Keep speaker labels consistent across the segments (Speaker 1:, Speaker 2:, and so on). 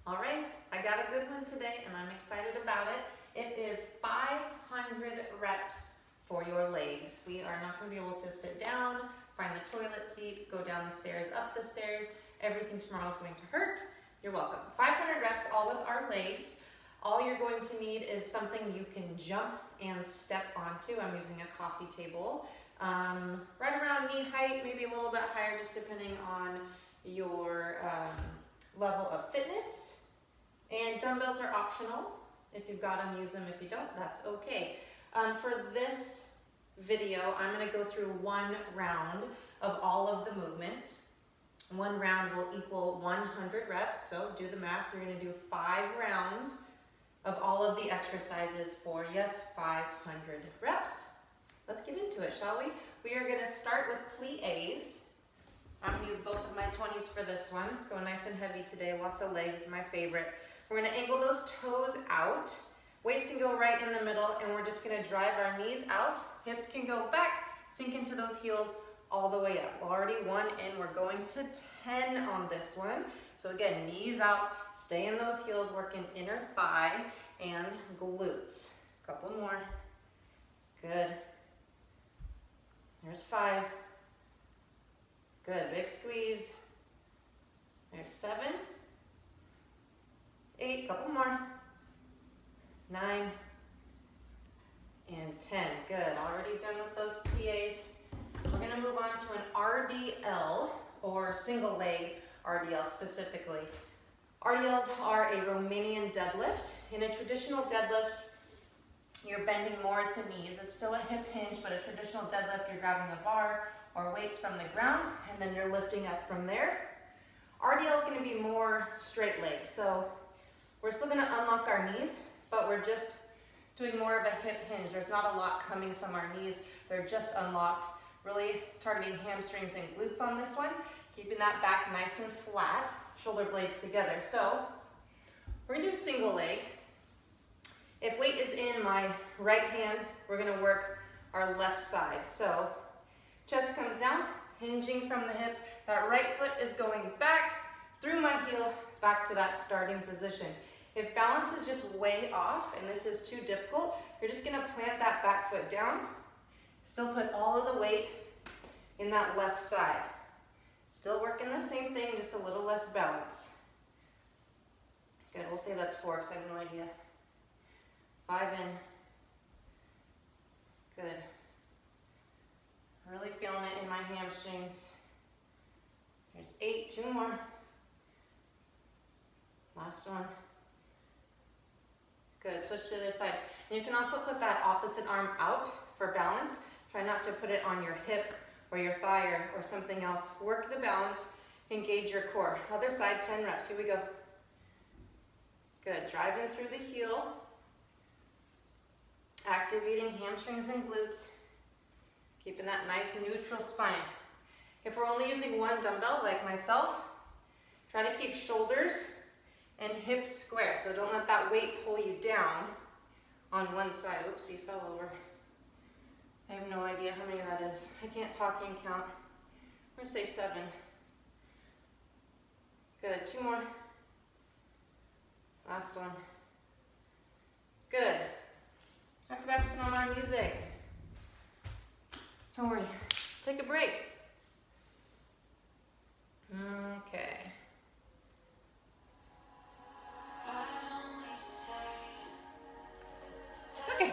Speaker 1: All right, I got a good one today and I'm excited about it. It is 500 reps for your legs. We are not going to be able to sit down, find the toilet seat, go down the stairs, up the stairs. Everything tomorrow is going to hurt. You're welcome. 500 reps all with our legs. All you're going to need is something you can jump and step onto. I'm using a coffee table. Right around knee height, maybe a little bit higher, just depending on your level of fitness. And dumbbells are optional. If you've got them, use them. If you don't, that's okay. For this video, I'm going to go through one round of all of the movements. One round will equal 100 reps, so do the math. You're going to do 5 rounds of all of the exercises for, yes, 500 reps. Let's get into it, shall we? We are going to start with plies. I'm going to use both of my 20s for this one. Go nice and heavy today, lots of legs, my favorite. We're going to angle those toes out. Weights can go right in the middle, and we're just going to drive our knees out. Hips can go back, sink into those heels all the way up. Already 1 in, we're going to 10 on this one. So again, knees out, stay in those heels, working inner thigh and glutes. Couple more. Good. There's 5. Good, big squeeze. There's 7. 8, couple more. 9 and 10. Good, already done with those PAs. We're gonna move on to an RDL, or single leg RDL specifically. RDLs are a Romanian deadlift. In a traditional deadlift, you're bending more at the knees. It's still a hip hinge, but a traditional deadlift, you're grabbing a bar or weights from the ground, and then you're lifting up from there. RDL is gonna be more straight leg. So we're still gonna unlock our knees, but we're just doing more of a hip hinge. There's not a lot coming from our knees. They're just unlocked. Really targeting hamstrings and glutes on this one. Keeping that back nice and flat, shoulder blades together. So we're gonna do single leg. If weight is in my right hand, we're gonna work our left side. So chest comes down, hinging from the hips. That right foot is going back through my heel, back to that starting position. If balance is just way off and this is too difficult, you're just gonna plant that back foot down. Still put all of the weight in that left side. Still working the same thing, just a little less balance. Good, we'll say that's 4 because I have no idea. 5 in. Good. Really feeling it in my hamstrings. There's 8, 2 more. Last one. Good, switch to the other side. And you can also put that opposite arm out for balance. Try not to put it on your hip or your thigh or something else. Work the balance, engage your core. Other side, 10 reps, here we go. Good, driving through the heel. Activating hamstrings and glutes. Keeping that nice neutral spine. If we're only using one dumbbell like myself, try to keep shoulders and hips square. So don't let that weight pull you down on one side. Oops, he fell over. I have no idea how many that is. I can't talk and count. I'm gonna say 7. Good, 2 more. Last one. Good. I forgot to put on my music. Don't worry, take a break. Okay. Okay.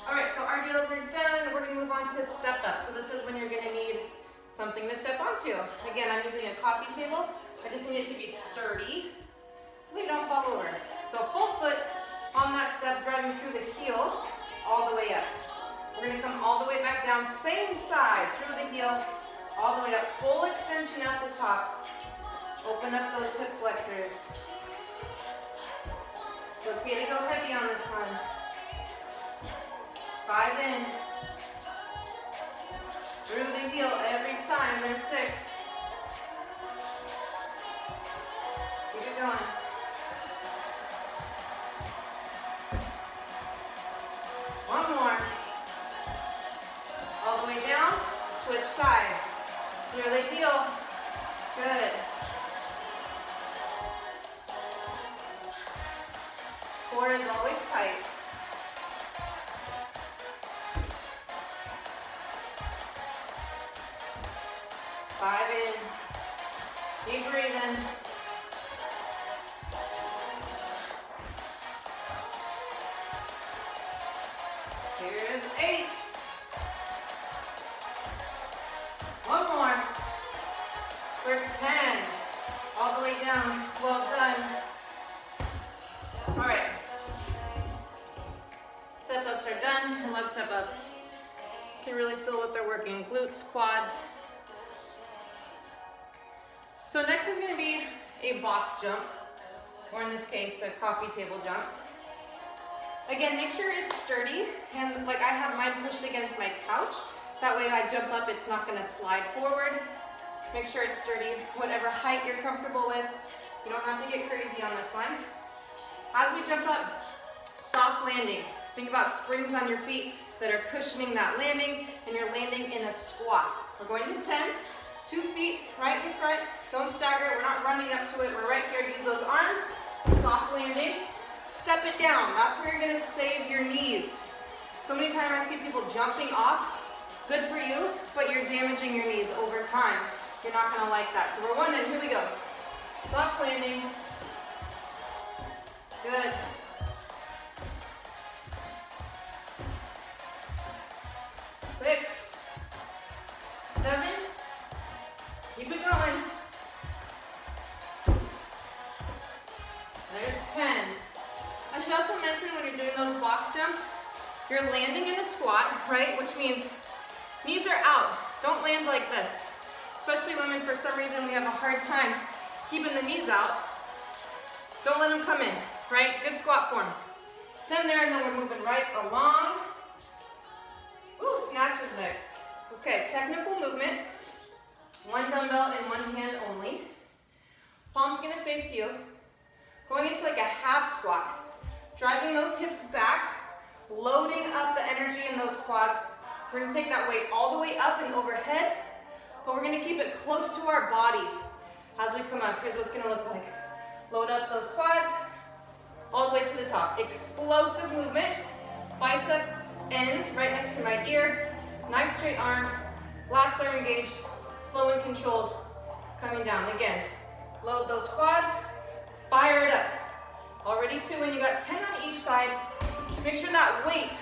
Speaker 1: All right, so RDLs are done. We're gonna move on to step up. So this is when you're gonna need something to step onto. Again, I'm using a coffee table. I just need it to be sturdy so they don't fall over. So full foot on that step, driving through the heel all the way up. We're gonna come all the way back down, same side, through the heel, all the way up. Full extension at the top. Open up those hip flexors. So it's gonna go heavy on this one. 5 in. Through the heel every time. There's 6. Keep it going. One more. All the way down. Switch sides. Through the heel. Good. Core is always tight. Five in. Keep breathing. Here's 8. One more. For 10. All the way down. Well done. All right. Step-ups are done. I love step-ups. You can really feel what they're working. Glutes, quads. So next is going to be a box jump, or in this case, a coffee table jump. Again, make sure it's sturdy, and like I have mine pushed against my couch. That way I jump up, it's not going to slide forward. Make sure it's sturdy, whatever height you're comfortable with. You don't have to get crazy on this one. As we jump up, soft landing. Think about springs on your feet that are cushioning that landing, and you're landing in a squat. We're going to 10, 2 feet right in front. Don't stagger it, we're not running up to it. We're right here, use those arms, soft landing. Step it down, that's where you're gonna save your knees. So many times I see people jumping off, good for you, but you're damaging your knees over time. You're not gonna like that. So we're 1 in, here we go. Soft landing. Good. Six, 7, keep it going. There's 10. I should also mention when you're doing those box jumps, you're landing in a squat, right? Which means knees are out. Don't land like this. Especially women, for some reason, we have a hard time keeping the knees out. Don't let them come in, right? Good squat form. 10 there, and then we're moving right along. Ooh, snatches next. Okay, technical movement. 1 dumbbell in 1 hand only. Palm's gonna face you. Going into like a half squat. Driving those hips back, loading up the energy in those quads. We're gonna take that weight all the way up and overhead, but we're gonna keep it close to our body as we come up. Here's what it's gonna look like. Load up those quads, all the way to the top. Explosive movement. Bicep ends right next to my ear. Nice straight arm. Lats are engaged. Slow and controlled. Coming down. Again, load those quads. Fire it up. Already 2 and you got 10 on each side. Make sure that weight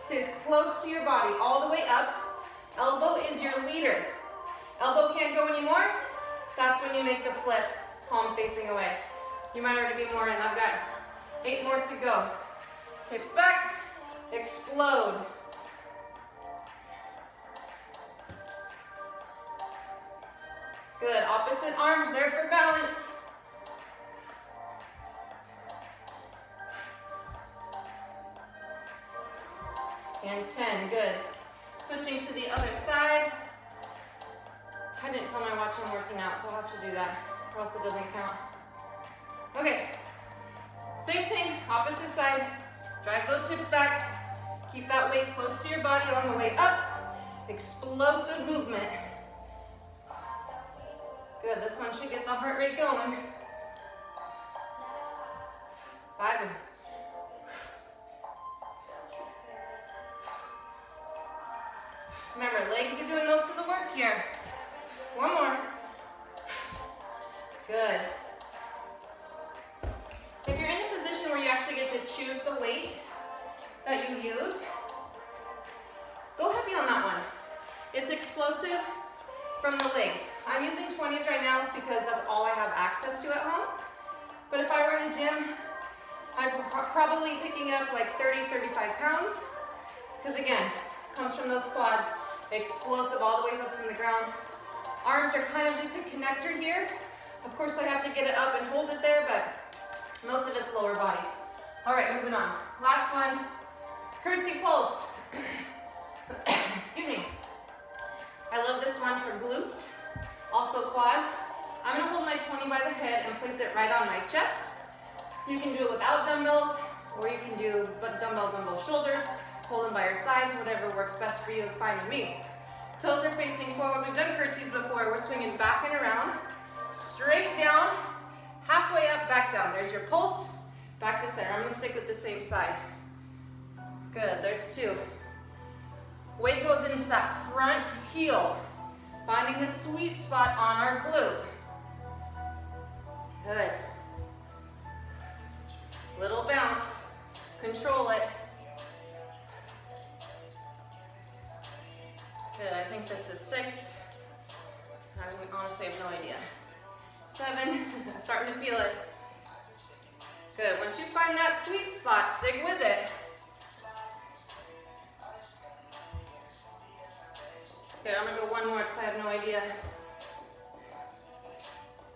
Speaker 1: stays close to your body all the way up. Elbow is your leader. Elbow can't go anymore. That's when you make the flip, palm facing away. You might already be more in. I've got 8 more to go. Hips back, explode. Good, opposite arms there for balance. And 10, good. Switching to the other side. I didn't tell my watch I'm working out, so I'll have to do that, or else it doesn't count. Okay, same thing, opposite side. Drive those hips back. Keep that weight close to your body on the way up. Explosive movement. Good, this one should get the heart rate going. 5. Remember, legs are doing most of the work here. 1 more. Good. If you're in a position where you actually get to choose the weight that you use, go heavy on that one. It's explosive from the legs. I'm using 20s right now because that's all I have access to at home. But if I were in a gym, I'm probably picking up like 30, 35 pounds. Because again, it comes from those quads, explosive all the way up from the ground. Arms are kind of just a connector here. Of course, I have to get it up and hold it there, but most of it's lower body. All right, moving on. Last one, curtsy pulse. Excuse me. I love this one for glutes, also quads. I'm gonna hold my 20 by the head and place it right on my chest. You can do it without dumbbells, or you can do dumbbells on both shoulders, hold them by your sides, whatever works best for you is fine with me. Toes are facing forward. We've done curtsies before. We're swinging back and around, straight down, halfway up, back down. There's your pulse. Back to center. I'm gonna stick with the same side. Good, there's 2. Weight goes into that front heel, finding the sweet spot on our glute. Good. Little bounce, control it. Good, I think this is 6. I honestly have no idea. 7, starting to feel it. Good, once you find that sweet spot, stick with it. Good, I'm gonna go 1 more because I have no idea.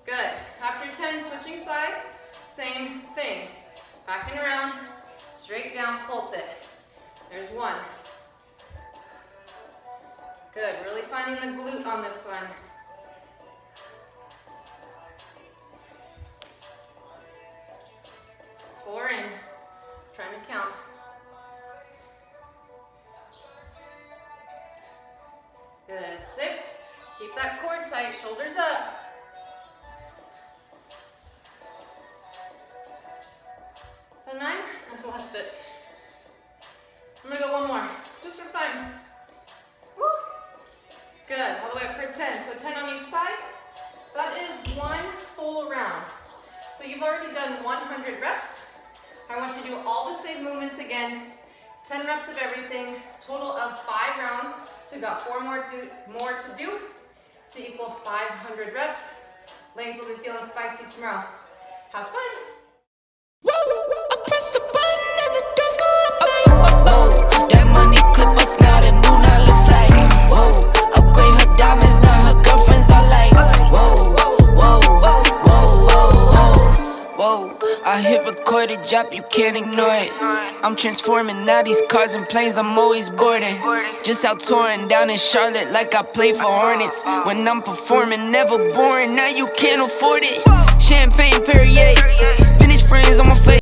Speaker 1: Good, after 10, switching side, same thing. Back and around, straight down, pulse it. There's 1. Good, really finding the glute on this one. 4 in, trying to count. Good, 6, keep that core tight, shoulders up. 9, I lost it. I'm gonna go 1 more, just for fun. Woo. Good, all the way up for 10. So 10 on each side. That is 1 full round. So you've already done 100 reps. I want you to do all the same movements again. 10 reps of everything, total of 5 rounds. So you've got 4 more to do to equal 500 reps. Legs will be feeling spicy tomorrow. Have fun.
Speaker 2: That money clip us now, the new now looks like. Whoa, upgrade her diamonds, now her girlfriends are like. Whoa, whoa, whoa, whoa, whoa. I hit record it, drop, you can't ignore it. I'm transforming now these cars and planes, I'm always boarding. Just out touring down in Charlotte like I play for Hornets. When I'm performing, never boring, now you can't afford it. Champagne Perrier, vintage friends on my face.